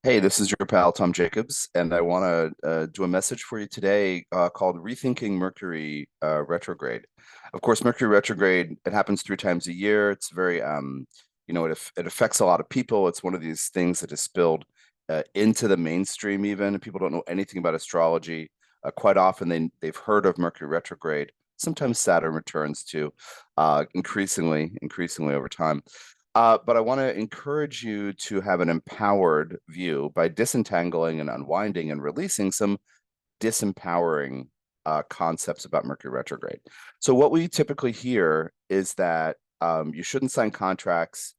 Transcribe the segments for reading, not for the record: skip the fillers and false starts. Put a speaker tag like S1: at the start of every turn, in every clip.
S1: Hey, this is your pal Tom Jacobs, and I want to do a message for you today called Rethinking Mercury Retrograde. Of course, Mercury retrograde, it happens 3 times a year. It's very, it affects a lot of people. It's one of these things that is spilled into the mainstream even. People don't know anything about astrology. Quite often they've heard of Mercury retrograde. Sometimes Saturn returns too, increasingly over time. But I want to encourage you to have an empowered view by disentangling and unwinding and releasing some disempowering concepts about Mercury retrograde. So, what we typically hear is that you shouldn't sign contracts,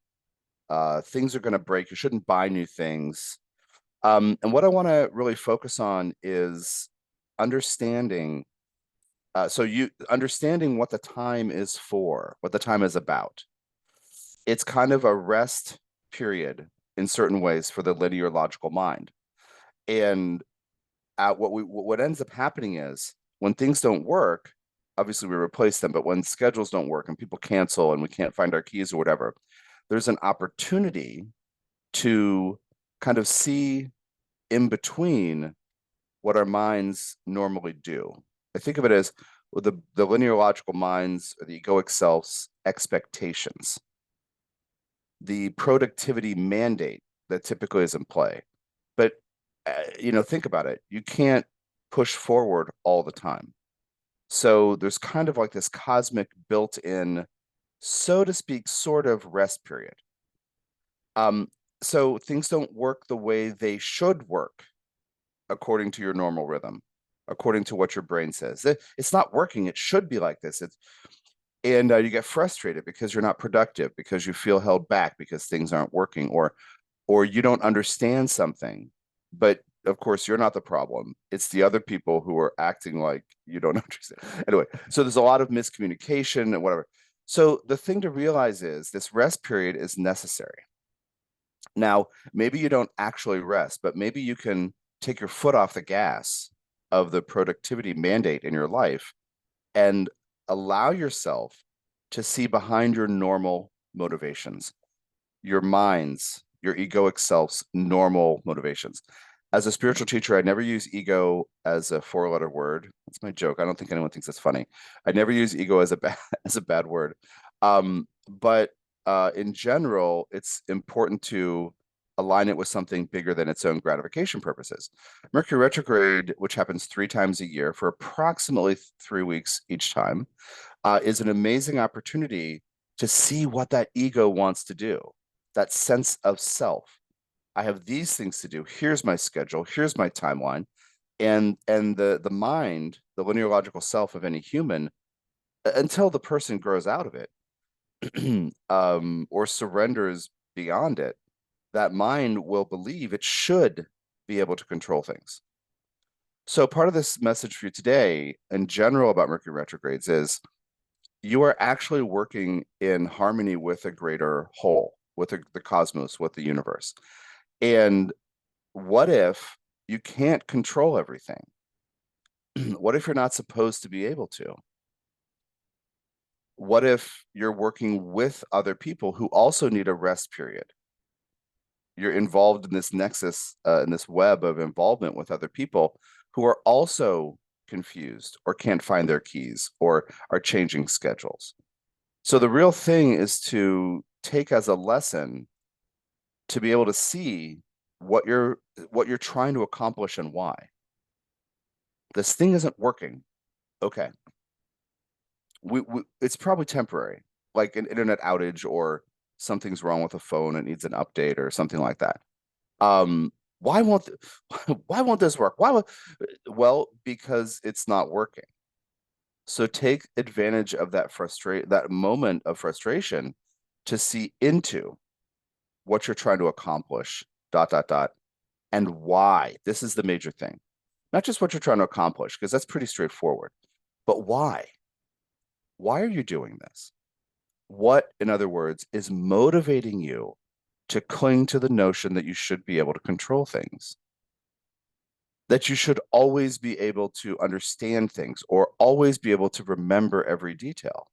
S1: things are going to break, you shouldn't buy new things. And what I want to really focus on is understanding. You understanding what the time is for, what the time is about. It's kind of a rest period in certain ways for the linear logical mind. And what ends up happening is when things don't work, obviously we replace them, but when schedules don't work and people cancel and we can't find our keys or whatever, there's an opportunity to kind of see in between what our minds normally do. I think of it as the linear logical minds or the egoic self's expectations, the productivity mandate that typically is in play. But think about it. You can't push forward all the time. So there's kind of like this cosmic built-in, so to speak, sort of rest period. So things don't work the way they should work according to your normal rhythm, according to what your brain says. It's not working. It should be like this. And you get frustrated because you're not productive, because you feel held back because things aren't working, or you don't understand something. But of course, you're not the problem. It's the other people who are acting like you don't understand. Anyway, so there's a lot of miscommunication and whatever. So the thing to realize is this rest period is necessary. Now, maybe you don't actually rest, but maybe you can take your foot off the gas of the productivity mandate in your life and allow yourself to see behind your normal motivations, your mind's, your egoic self's normal motivations. As a spiritual teacher, I never use ego as a four-letter word. That's my joke. I don't think anyone thinks that's funny. I never use ego as a bad as a bad word. But in general, it's important to align it with something bigger than its own gratification purposes. Mercury retrograde, which happens 3 times a year for approximately 3 weeks each time, is an amazing opportunity to see what that ego wants to do, that sense of self. I have these things to do. Here's my schedule. Here's my timeline. And the mind, the linear logical self of any human, until the person grows out of it or surrenders beyond it, that mind will believe it should be able to control things. So part of this message for you today in general about Mercury retrogrades is you are actually working in harmony with a greater whole, with the cosmos, with the universe. And what if you can't control everything? What if you're not supposed to be able to? What if you're working with other people who also need a rest period? You're involved in this nexus, in this web of involvement with other people who are also confused or can't find their keys or are changing schedules. So the real thing is to take as a lesson to be able to see what you're trying to accomplish and why. This thing isn't working. Okay. It's probably temporary, like an internet outage or something's wrong with a phone and needs an update or something like that. Why won't why won't this work? Well, because it's not working. So take advantage of that moment of frustration to see into what you're trying to accomplish, dot, dot, dot, and why. This is the major thing. Not just what you're trying to accomplish, because that's pretty straightforward, but why? Why are you doing this? What, in other words, is motivating you to cling to the notion that you should be able to control things? That you should always be able to understand things or always be able to remember every detail.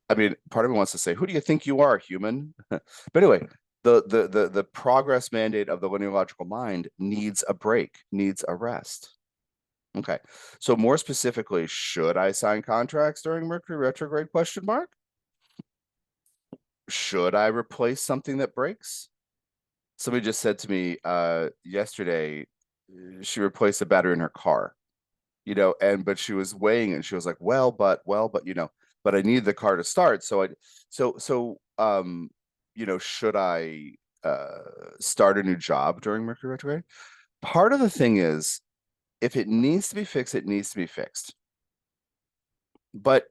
S1: I mean, part of me wants to say, who do you think you are, human? But anyway, The progress mandate of the linear logical mind needs a break, needs a rest. Okay. So more specifically, should I sign contracts during Mercury retrograde question mark? Should I replace something that breaks? Somebody just said to me yesterday, she replaced a battery in her car, but she was weighing it and she was like, well, but but I need the car to start. So should I start a new job during Mercury retrograde? Part of the thing is, if it needs to be fixed, it needs to be fixed. But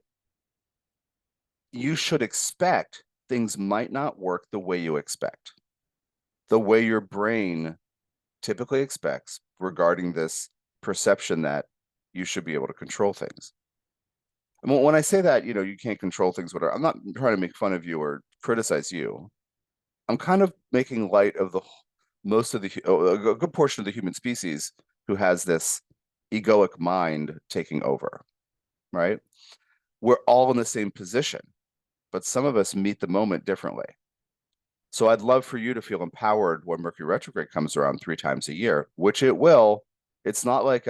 S1: you should expect things might not work the way you expect, the way your brain typically expects regarding this perception that you should be able to control things. And when I say that, you can't control things, whatever, I'm not trying to make fun of you or criticize you. I'm kind of making light of a good portion of the human species who has this egoic mind taking over, right? We're all in the same position, but some of us meet the moment differently. So I'd love for you to feel empowered when Mercury retrograde comes around 3 times a year, which it will. It's not like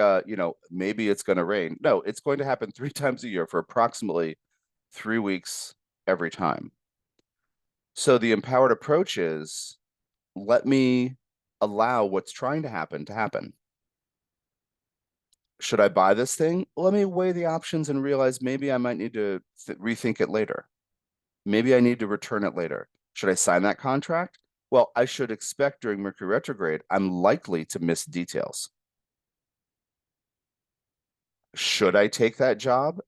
S1: maybe it's going to rain. No, it's going to happen 3 times a year for approximately 3 weeks every time. So the empowered approach is, let me allow what's trying to happen to happen. Should I buy this thing? Let me weigh the options and realize maybe I might need to rethink it later. Maybe I need to return it later. Should I sign that contract? Well, I should expect during Mercury retrograde, I'm likely to miss details. Should I take that job?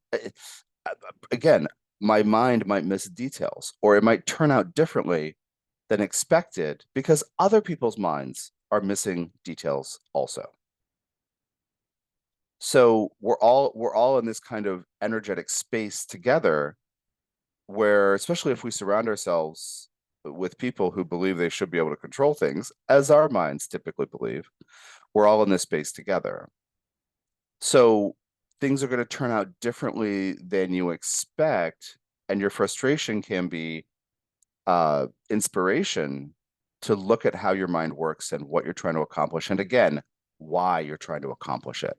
S1: Again, my mind might miss details, or it might turn out differently than expected because other people's minds are missing details also. So we're all in this kind of energetic space together where, especially if we surround ourselves with people who believe they should be able to control things, as our minds typically believe, we're all in this space together. So things are going to turn out differently than you expect, and your frustration can be inspiration to look at how your mind works and what you're trying to accomplish, and again, why you're trying to accomplish it.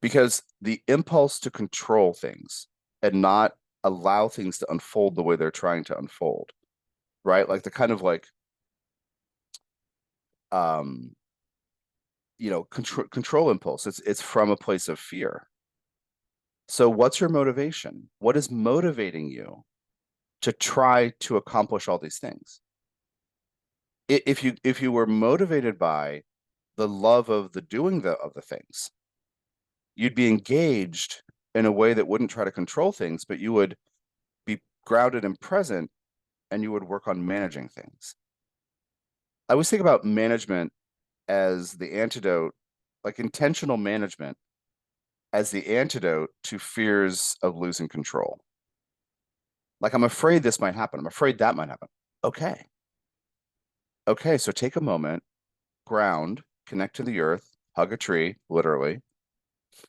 S1: Because the impulse to control things and not allow things to unfold the way they're trying to unfold, right? Like the kind of um control impulse. It's from a place of fear. So what's your motivation? What is motivating you to try to accomplish all these things? If you were motivated by the love of the doing of the things, you'd be engaged in a way that wouldn't try to control things, but you would be grounded and present, and you would work on managing things. I always think about management as the antidote, like intentional management as the antidote to fears of losing control. Like, I'm afraid this might happen. I'm afraid that might happen. Okay. Okay, so take a moment, ground, connect to the earth, hug a tree, literally,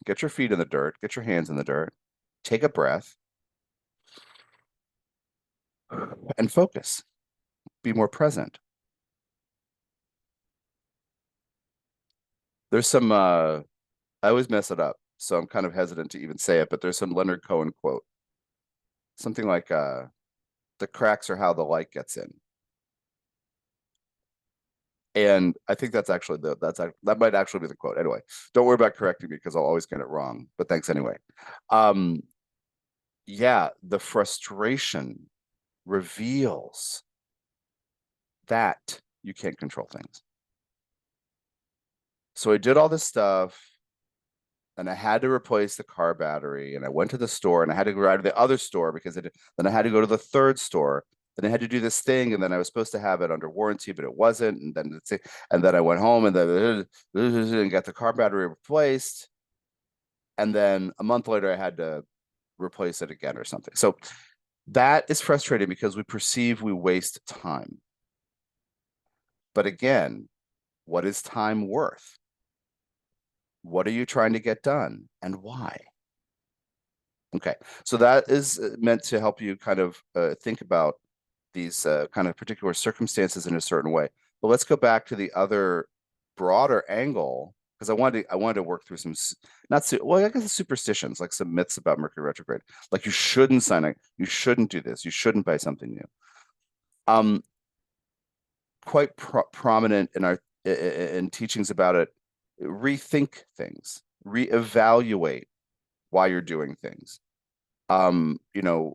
S1: get your feet in the dirt, get your hands in the dirt, take a breath, and focus. Be more present. There's some I always mess it up, so I'm kind of hesitant to even say it, but there's some Leonard Cohen quote. Something like the cracks are how the light gets in. And I think that's actually that might actually be the quote. Anyway, don't worry about correcting me because I'll always get it wrong. But thanks anyway. Yeah, the frustration reveals that you can't control things. So I did all this stuff and I had to replace the car battery, and I went to the store and I had to go out to the other store because then I had to go to the third store. Then I had to do this thing, and then I was supposed to have it under warranty, but it wasn't. And then I went home and then got the car battery replaced. And then a month later, I had to replace it again or something. So that is frustrating because we perceive we waste time. But again, what is time worth? What are you trying to get done and why? Okay, so that is meant to help you kind of think about kind of particular circumstances in a certain way. But let's go back to the other broader angle, because I wanted to work through some not well, I guess superstitions, like some myths about Mercury retrograde. Like you shouldn't sign it, you shouldn't do this, you shouldn't buy something new. Um, quite prominent in our in teachings about it. Rethink things, reevaluate why you're doing things. You know,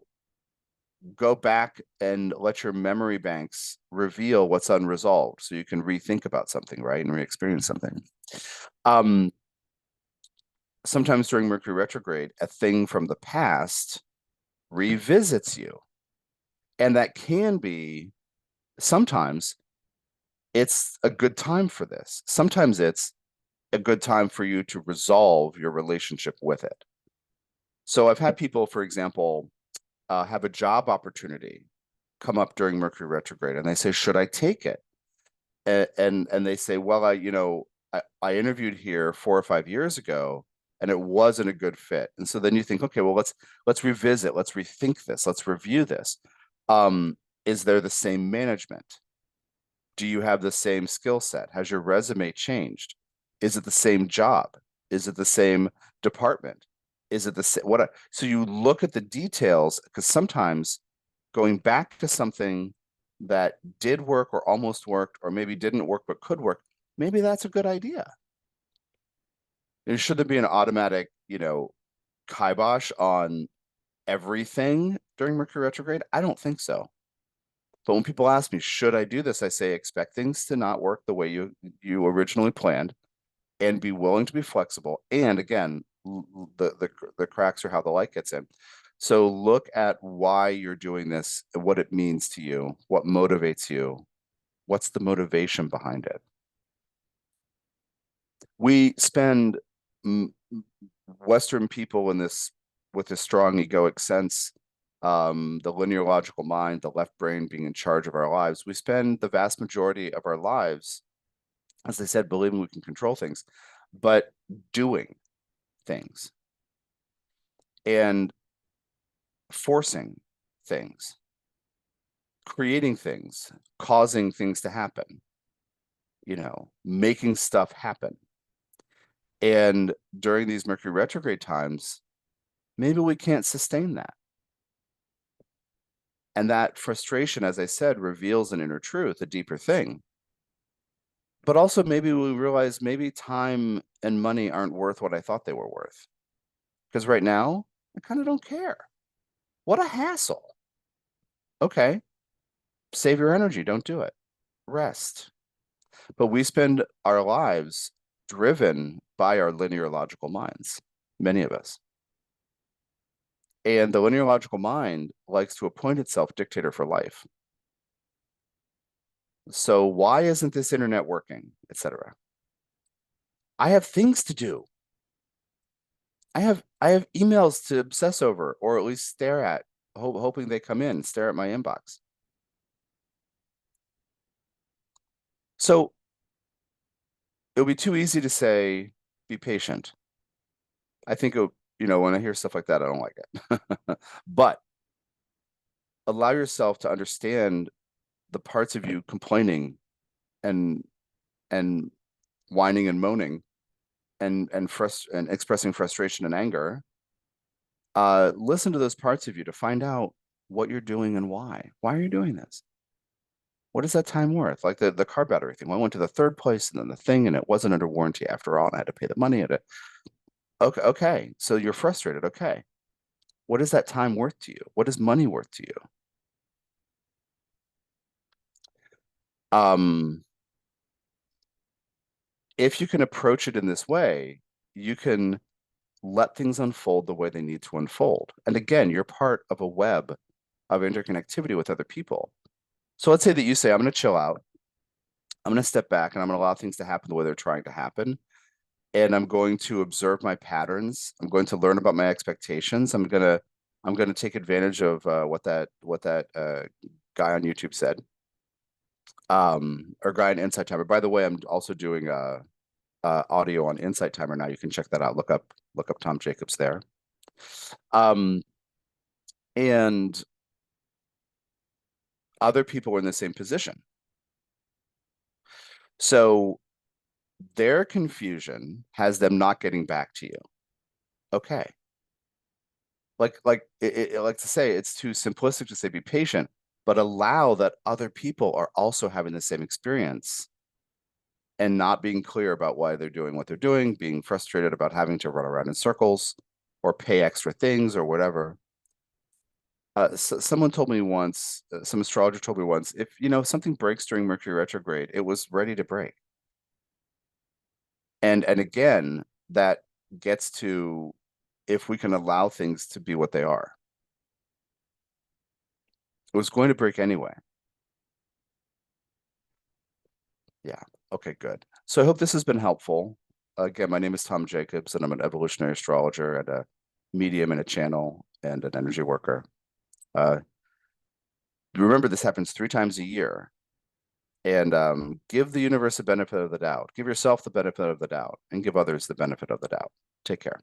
S1: go back and let your memory banks reveal what's unresolved so you can rethink about something, right? And re-experience something. Sometimes during Mercury retrograde, a thing from the past revisits you. And that can be, sometimes it's a good time for this. Sometimes it's a good time for you to resolve your relationship with it. So I've had people, for example, have a job opportunity come up during Mercury retrograde, and they say, "Should I take it?" And they say, "Well, I interviewed here 4 or 5 years ago, and it wasn't a good fit." And so then you think, okay, well, let's revisit, let's rethink this, let's review this. Is there the same management? Do you have the same skill set? Has your resume changed? Is it the same job? Is it the same department? Is it the same so you look at the details, because sometimes going back to something that did work or almost worked, or maybe didn't work but could work, maybe that's a good idea. And should there be an automatic, kibosh on everything during Mercury retrograde? I don't think so. But when people ask me, should I do this? I say, expect things to not work the way you originally planned, and be willing to be flexible. And again, the cracks are how the light gets in. So look at why you're doing this, what it means to you, what motivates you, what's the motivation behind it. We spend Western people in this with a strong egoic sense, the linear logical mind, the left brain being in charge of our lives. We spend the vast majority of our lives, as I said, believing we can control things, but doing things and forcing things, creating things, causing things to happen, making stuff happen. And during these Mercury retrograde times, maybe we can't sustain that. And that frustration, as I said, reveals an inner truth, a deeper thing. But also maybe we realize maybe time and money aren't worth what I thought they were worth. Because right now, I kind of don't care. What a hassle. Okay, save your energy, don't do it. Rest. But we spend our lives driven by our linear logical minds, many of us. And the linear logical mind likes to appoint itself dictator for life. So why isn't this internet working, etc.? I have things to do. I have emails to obsess over, or at least stare at, hoping they come in, stare at my inbox. So it would be too easy to say, be patient. I think, when I hear stuff like that, I don't like it. But allow yourself to understand the parts of you complaining and whining and moaning and expressing frustration and anger. Listen to those parts of you to find out what you're doing and why. Why are you doing this? What is that time worth? Like the car battery thing. Well, I went to the third place and then the thing, and it wasn't under warranty after all, and I had to pay the money at it. Okay. So you're frustrated. Okay. What is that time worth to you? What is money worth to you? If you can approach it in this way, you can let things unfold the way they need to unfold. And again, you're part of a web of interconnectivity with other people. So let's say that you say, I'm going to chill out. I'm going to step back and I'm going to allow things to happen the way they're trying to happen. And I'm going to observe my patterns. I'm going to learn about my expectations. I'm going to take advantage of what that guy on YouTube said. Or guy on Insight Timer. By the way, I'm also doing audio on Insight Timer now. You can check that out. Look up Tom Jacobs there. And other people were in the same position. So their confusion has them not getting back to you. Okay. Like to say it's too simplistic to say be patient, but allow that other people are also having the same experience and not being clear about why they're doing what they're doing, being frustrated about having to run around in circles or pay extra things or whatever. Someone told me once, some astrologer told me once, if something breaks during Mercury retrograde, it was ready to break. And again, that gets to if we can allow things to be what they are. It was going to break anyway. Yeah. Okay, good. So I hope this has been helpful. Again, my name is Tom Jacobs, and I'm an evolutionary astrologer and a medium and a channel and an energy worker. Remember, this happens 3 times a year. And give the universe the benefit of the doubt. Give yourself the benefit of the doubt and give others the benefit of the doubt. Take care.